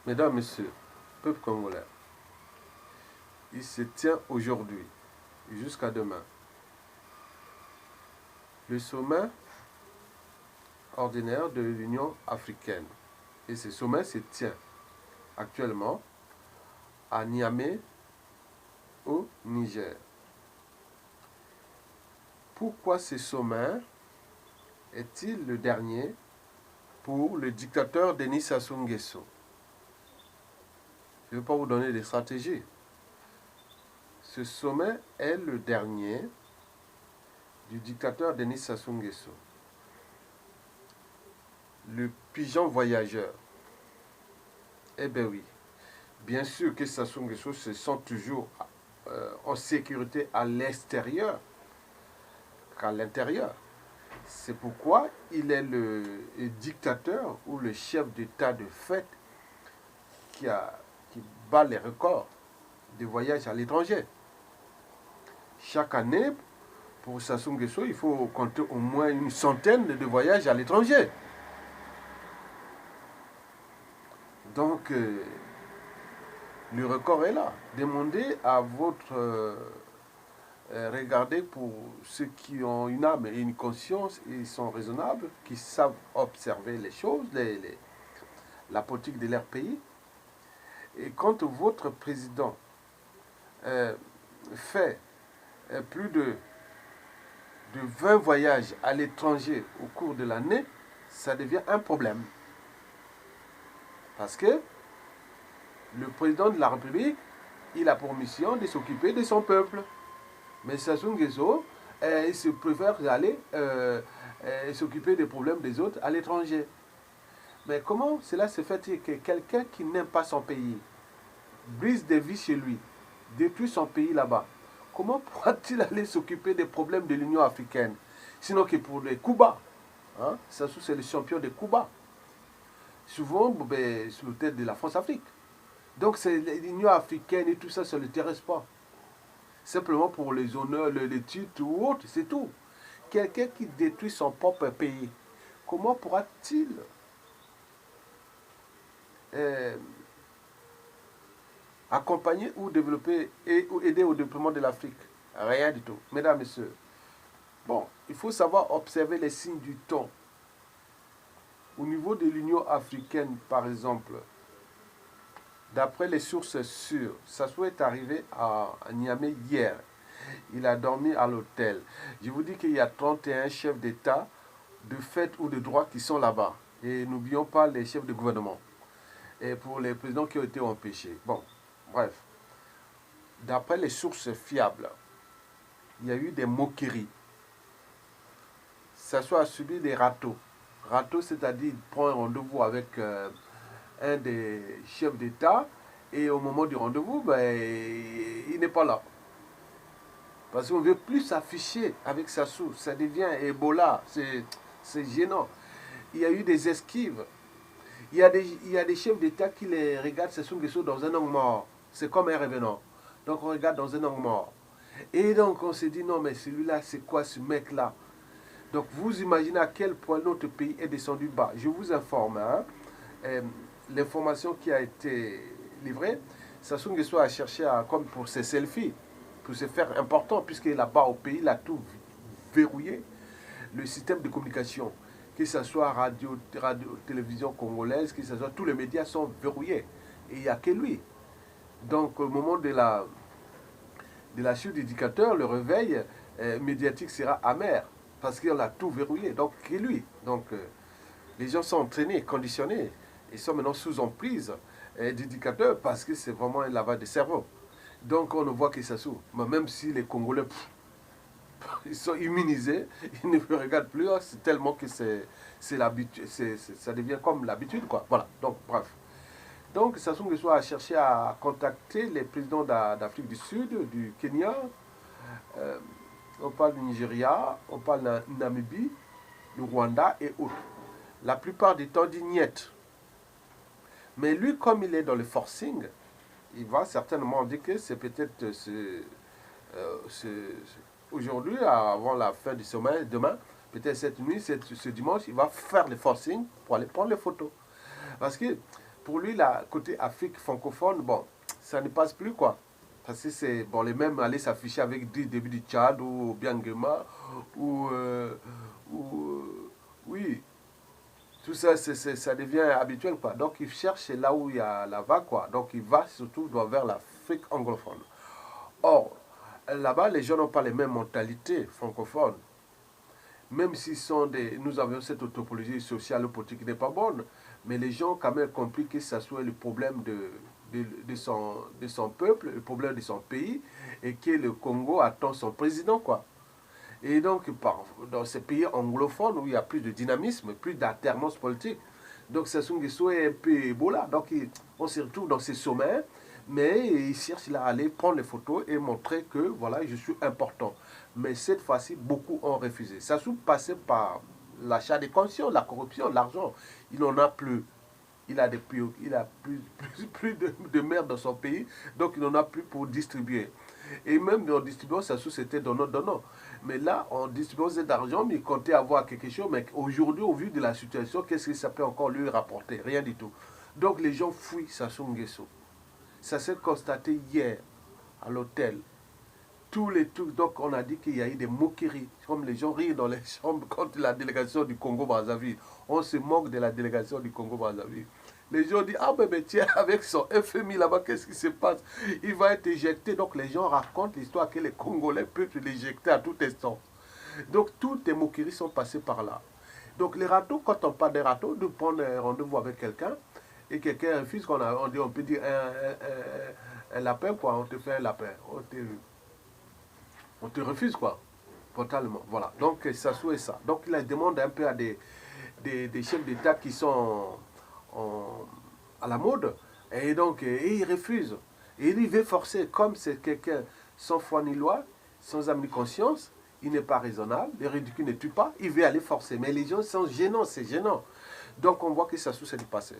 Mesdames, Messieurs, peuple congolais, il se tient aujourd'hui jusqu'à demain le sommet ordinaire de l'Union africaine. Et ce sommet se tient actuellement à Niamey, au Niger. Pourquoi ce sommet est-il le dernier pour le dictateur Denis Sassou Nguesso? Je ne vais pas vous donner des stratégies. Ce sommet est le dernier du dictateur Denis Sassou Nguesso. Le pigeon voyageur. Eh bien oui. Bien sûr que Sassou Nguesso se sent toujours en sécurité à l'extérieur qu'à l'intérieur. C'est pourquoi il est le dictateur ou le chef d'État de fait qui bat les records de voyage à l'étranger. Chaque année, pour Sassou Nguesso, il faut compter au moins une centaine de voyages à l'étranger. Donc, le record est là. Demandez à votre... regardez pour ceux qui ont une âme et une conscience, ils sont raisonnables, qui savent observer les choses, la politique de leur pays. Et quand votre président fait plus de 20 voyages à l'étranger au cours de l'année, ça devient un problème. Parce que le président de la République, il a pour mission de s'occuper de son peuple. Mais Sassou Nguesso, il se préfère aller s'occuper des problèmes des autres à l'étranger. Mais comment cela se fait-il que quelqu'un qui n'aime pas son pays brise des vies chez lui, détruit son pays là-bas? Comment pourra-t-il aller s'occuper des problèmes de l'Union africaine? Sinon que pour les Cuba. Hein? Sassou, c'est le champion des Cuba. Souvent, sous le tête de la France-Afrique. Donc, l'Union africaine et tout ça, ça ne l'intéresse pas. Simplement pour les honneurs, les titres ou autres, c'est tout. Quelqu'un qui détruit son propre pays, comment pourra-t-il accompagner ou développer ou aider au développement de l'Afrique? Rien du tout. Mesdames, Messieurs, bon, il faut savoir observer les signes du temps. Au niveau de l'Union africaine, par exemple, d'après les sources sûres, Sassou est arrivé à Niamey hier. Il a dormi à l'hôtel. Je vous dis qu'il y a 31 chefs d'État, de fait ou de droit, qui sont là-bas. Et n'oublions pas les chefs de gouvernement. Et pour les présidents qui ont été empêchés. Bon, bref. D'après les sources fiables, il y a eu des moqueries. Sassou a subi des râteaux. Râteaux, c'est-à-dire il prend un rendez-vous avec un des chefs d'État et au moment du rendez-vous, il n'est pas là. Parce qu'on ne veut plus s'afficher avec Sassou. Ça devient Ebola. C'est gênant. Il y a eu des esquives. Il y a des chefs d'État qui les regardent Sassou Nguesso dans un angle mort. C'est comme un revenant. Donc on regarde dans un angle mort. Et donc on se dit, non mais celui-là, c'est quoi ce mec-là? Donc vous imaginez à quel point notre pays est descendu bas. Je vous informe, hein, l'information qui a été livrée, Sassou Nguesso a cherché, comme pour ses selfies, pour se faire important, puisque là-bas au pays, il a tout verrouillé. Le système de communication, que ce soit radio, télévision congolaise, que ce soit tous les médias sont verrouillés. Et il n'y a que lui. Donc au moment de la chute du dictateur, le réveil médiatique sera amer, parce qu'on a tout verrouillé. Donc que lui. Donc les gens sont entraînés, conditionnés. Ils sont maintenant sous emprise du dictateur parce que c'est vraiment un lavage de cerveau. Donc on ne voit que Sassou. Mais même si les Congolais, ils sont immunisés, ils ne regardent plus, c'est tellement que c'est l'habitude, ça devient comme l'habitude, quoi. Voilà, donc bref. Donc Sassou Nguesso a cherché à contacter les présidents d'Afrique du Sud, du Kenya, on parle du Nigeria, on parle de Namibie, du Rwanda et autres. La plupart du temps, dit niet. Mais lui, comme il est dans le forcing, il va certainement dire que c'est peut-être aujourd'hui, avant la fin du sommet, demain, peut-être cette nuit, ce dimanche, il va faire le forcing pour aller prendre les photos. Parce que Pour lui, la côté Afrique francophone, bon, ça ne passe plus, quoi. Parce que c'est, bon, les mêmes aller s'afficher avec des débuts du Tchad ou Biangema, ou, oui, tout ça, ça devient habituel, quoi. Donc, il cherche là où il y a la vague, quoi. Donc, il va surtout vers l'Afrique anglophone. Or, là-bas, les gens n'ont pas les mêmes mentalités francophones. Même si nous avons cette topologie sociale ou politique qui n'est pas bonne, mais les gens ont quand même compris que ça soit le problème de son peuple, le problème de son pays, et que le Congo attend son président, quoi. Et donc, dans ces pays anglophones où il y a plus de dynamisme, plus d'alternance politique, donc Sassou Nguesso est un peu Ebola. Donc, on se retrouve dans ces sommets, mais il cherche là à aller prendre les photos et montrer que, voilà, je suis important. Mais cette fois-ci, beaucoup ont refusé. Sassou passait par l'achat des consciences, la corruption, l'argent. Il n'en a plus. Il a plus de merde dans son pays, donc il n'en a plus pour distribuer. Et même en distribuant, Sassou, c'était donnant. Mais là, en distribuant cet argent, il comptait avoir quelque chose. Mais aujourd'hui, au vu de la situation, qu'est-ce que ça peut encore lui rapporter? Rien du tout. Donc les gens fuient Sassou Nguesso. Ça s'est constaté hier à l'hôtel. Tous les trucs, donc on a dit qu'il y a eu des moqueries, comme les gens rient dans les chambres contre la délégation du Congo-Brazzaville. On se moque de la délégation du Congo-Brazzaville. Les gens disent, ah ben tiens, avec son FMI là-bas, qu'est-ce qui se passe? Il va être éjecté. Donc les gens racontent l'histoire que les Congolais peuvent l'éjecter à tout instant. Donc toutes les moqueries sont passées par là. Donc les râteaux, quand on parle des râteaux, nous prenons un rendez-vous avec quelqu'un et quelqu'un refuse, on peut dire un lapin, quoi, on te fait un lapin. On te refuse, quoi, totalement. Voilà. Donc ça souhaite ça. Donc il demande un peu à des chefs d'État qui sont à la mode. Et donc, il refuse. Et il veut forcer, comme c'est quelqu'un sans foi ni loi, sans âme ni conscience, il n'est pas raisonnable, le ridicule ne tue pas, il veut aller forcer. Mais les gens sont gênants, c'est gênant. Donc on voit que ça c'est du passé.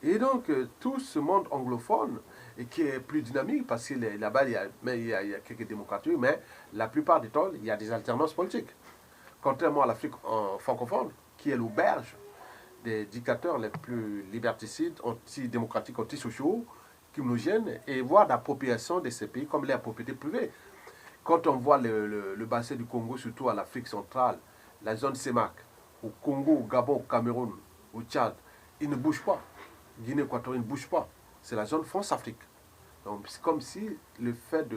Et donc, tout ce monde anglophone, et qui est plus dynamique, parce que là-bas, il y a quelques démocratures, mais la plupart du temps, il y a des alternances politiques. Contrairement à l'Afrique francophone, qui est l'auberge des dictateurs les plus liberticides, antidémocratiques, antisociaux, qui nous gênent, et voire d'appropriation de ces pays comme les propriétés privées. Quand on voit le bassin du Congo, surtout à l'Afrique centrale, la zone CEMAC, au Congo, au Gabon, au Cameroun, au Tchad, ils ne bougent pas. Guinée équatorienne ne bouge pas. C'est la zone France-Afrique. Donc c'est comme si le fait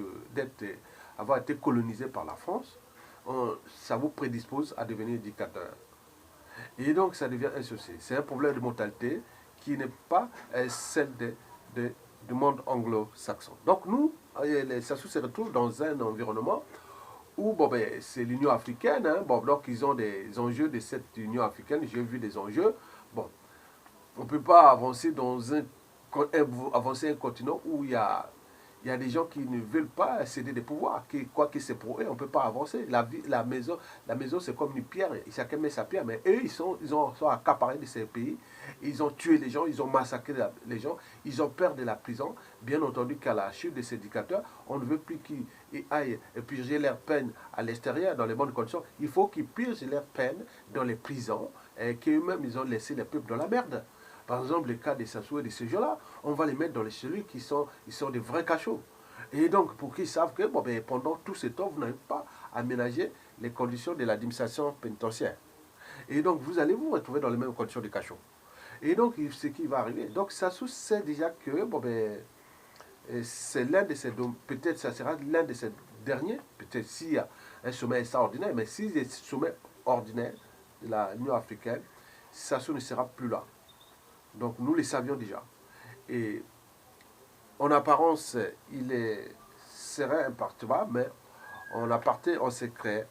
d'avoir été colonisé par la France, ça vous prédispose à devenir dictateur. Et donc ça devient un souci. C'est un problème de mortalité qui n'est pas celle du monde anglo-saxon. Donc nous, les Sassou se retrouvent dans un environnement où bon, ben, c'est l'Union africaine. Hein, bon, donc ils ont des enjeux de cette Union africaine. J'ai vu des enjeux. Bon, on ne peut pas avancer avancer un continent où il y a des gens qui ne veulent pas céder des pouvoirs. Quoi que c'est pour eux, on ne peut pas avancer. La maison c'est comme une pierre. Chacun met sa pierre. Mais eux, ils sont accaparés de ces pays. Ils ont tué les gens, ils ont massacré les gens. Ils ont peur de la prison. Bien entendu qu'à la chute de ces dictateurs, on ne veut plus qu'ils aillent purger leur peine à l'extérieur, dans les bonnes conditions. Il faut qu'ils purgent leur peine dans les prisons et qu'eux-mêmes, ils ont laissé les peuples dans la merde. Par exemple, le cas des Sassou et de ces gens-là, on va les mettre dans les cellules ils sont des vrais cachots. Et donc, pour qu'ils savent que bon, ben, pendant tout ce temps, vous n'avez pas aménagé les conditions de l'administration pénitentiaire. Et donc, vous allez vous retrouver dans les mêmes conditions de cachot. Et donc, ce qui va arriver. Donc, Sassou sait déjà que bon, ben, c'est l'un de ces... Peut-être ça sera l'un de ces derniers. Peut-être s'il y a un sommet extraordinaire. Mais s'il y a un sommet ordinaire de l'Union africaine, Sassou ne sera plus là. Donc nous le savions déjà. Et en apparence, il est serein, imperturbable, mais en aparté, en secret,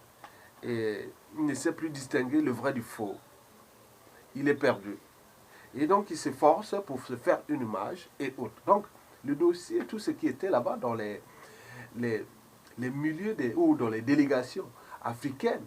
et il ne sait plus distinguer le vrai du faux. Il est perdu. Et donc il s'efforce pour se faire une image et autres. Donc le dossier, tout ce qui était là-bas dans les milieux ou dans les délégations africaines,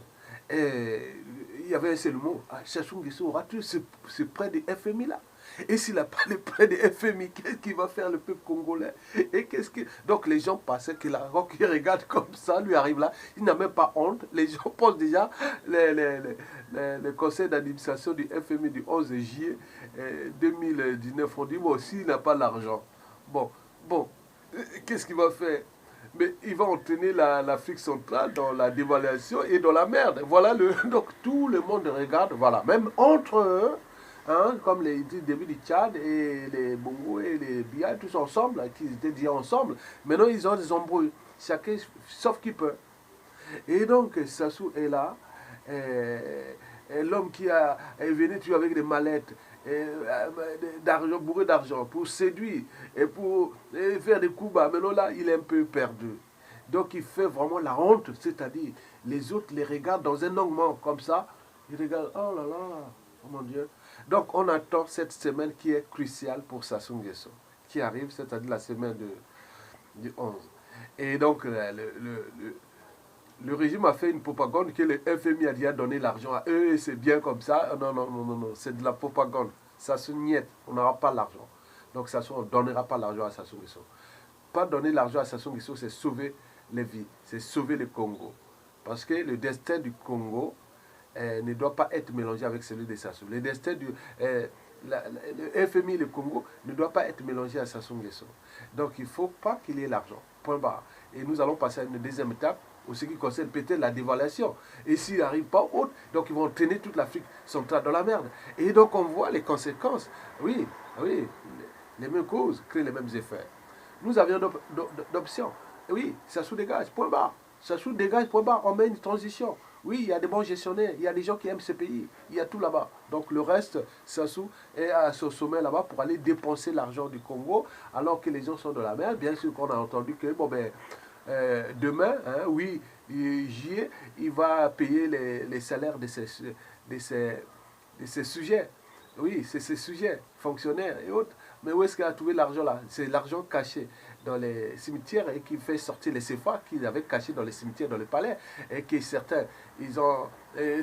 il y avait un seul mot, Sassou Nguesso aura tout ce près du FMI là. Et s'il n'a pas les prêts de FMI, qu'est-ce qu'il va faire le peuple congolais? Et qu'est-ce que... Donc les gens pensaient que la roque qui regarde comme ça, lui arrive là, il n'a même pas honte. Les gens pensent déjà, le conseil d'administration du FMI du 11 juillet 2019, on dit, bon, s'il n'a pas l'argent, bon, qu'est-ce qu'il va faire? Mais il va entraîner l'Afrique centrale dans la dévaluation et dans la merde. Voilà donc tout le monde regarde, voilà, même entre eux, hein, comme les débuts du Tchad et les Bongo et les Bia, tous ensemble, qui étaient déjà ensemble. Maintenant, ils ont des embrouilles, chacun sauf qui peut. Et donc, Sassou est là, et l'homme qui est venu tuer avec des mallettes, d'argent, bourré d'argent, pour séduire et pour faire des coups bas. Maintenant là, il est un peu perdu. Donc il fait vraiment la honte, c'est-à-dire les autres les regardent dans un engouement comme ça, ils regardent, oh là là, oh mon Dieu. Donc on attend cette semaine qui est cruciale pour Sassou Nguesso, qui arrive, c'est-à-dire la semaine du 11. Et donc le régime a fait une propagande que le FMI a déjà donné l'argent à eux et c'est bien comme ça. Non, non, non, non, non, c'est de la propagande. Sassou niet, on n'aura pas l'argent. Donc Sassou, on ne donnera pas l'argent à Sassou Nguesso. Pas donner l'argent à Sassou Nguesso, c'est sauver les vies, c'est sauver le Congo. Parce que le destin du Congo ne doit pas être mélangé avec celui de Sassou. Le destin du... le FMI, le Congo, ne doit pas être mélangé à Sassou Nguesso. Donc il ne faut pas qu'il y ait l'argent. Point barre. Et nous allons passer à une deuxième étape, ou ce qui concerne peut-être la dévaluation. Et s'il n'arrive pas autre, donc ils vont entraîner toute l'Afrique centrale dans la merde. Et donc on voit les conséquences. Oui, oui, les mêmes causes créent les mêmes effets. Nous avions d'options. Oui, Sassou dégage, point barre. Sassou dégage, point barre. On met une transition. Oui, il y a des bons gestionnaires, il y a des gens qui aiment ce pays, il y a tout là-bas. Donc le reste, Sassou est à ce sommet là-bas pour aller dépenser l'argent du Congo, alors que les gens sont de la merde. Bien sûr qu'on a entendu que, bon ben, demain, hein, oui, il va payer les salaires de ces sujets. Oui, c'est ces sujets, fonctionnaires et autres. Mais où est-ce qu'il a trouvé l'argent là? C'est l'argent caché dans les cimetières et qui fait sortir les CFA qu'ils avaient cachés dans les cimetières, dans les palais. Et que certains, ils ont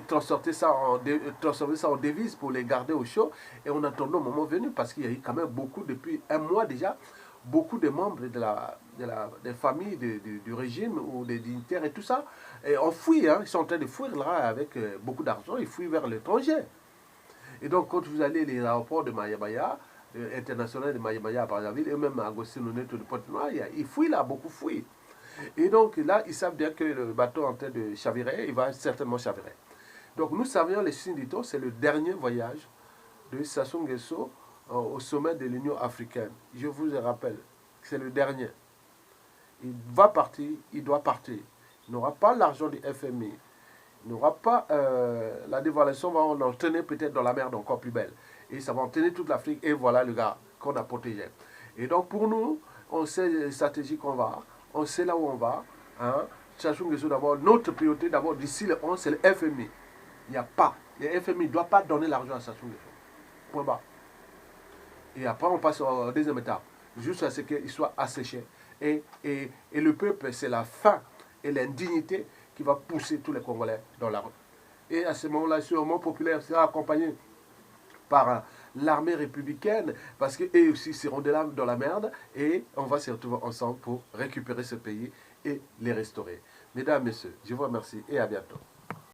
transformé ça en devises pour les garder au chaud. Et on attend le moment venu parce qu'il y a eu quand même beaucoup, depuis un mois déjà, beaucoup de membres des familles du régime ou des dignitaires et tout ça. Et on fouille, hein, ils sont en train de fuir là avec beaucoup d'argent, ils fouillent vers l'étranger. Et donc, quand vous allez les aéroports de Mayabaya, international de Mayabaya à Brazzaville, et même à Agostino Neto de Pointe-Noire, ils fouillent là, beaucoup fouillent. Et donc là, ils savent bien que le bateau est en train de chavirer, il va certainement chavirer. Donc nous savions les signes du temps, c'est le dernier voyage de Sassou Nguesso au sommet de l'Union africaine. Je vous rappelle, c'est le dernier. Il va partir, il doit partir. Il n'aura pas l'argent du FMI. Il n'aura pas la dévaluation, va en entraîner peut-être dans la merde encore plus belle. Et ça va entraîner toute l'Afrique. Et voilà le gars qu'on a protégé. Et donc pour nous, on sait les stratégies qu'on va, on sait là où on va. Hein. Sassou Nguesso d'abord, notre priorité d'abord d'ici le 11, c'est le FMI. Il n'y a pas. Le FMI ne doit pas donner l'argent à Sassou Nguesso. Point bas. Et après on passe au deuxième étape. Juste à ce qu'il soit asséché. Et le peuple, c'est la faim et l'indignité qui va pousser tous les Congolais dans la rue. Et à ce moment-là, le mouvement populaire sera accompagné par l'armée républicaine, parce qu'eux aussi seront dans la merde, et on va se retrouver ensemble pour récupérer ce pays et les restaurer. Mesdames, Messieurs, je vous remercie et à bientôt.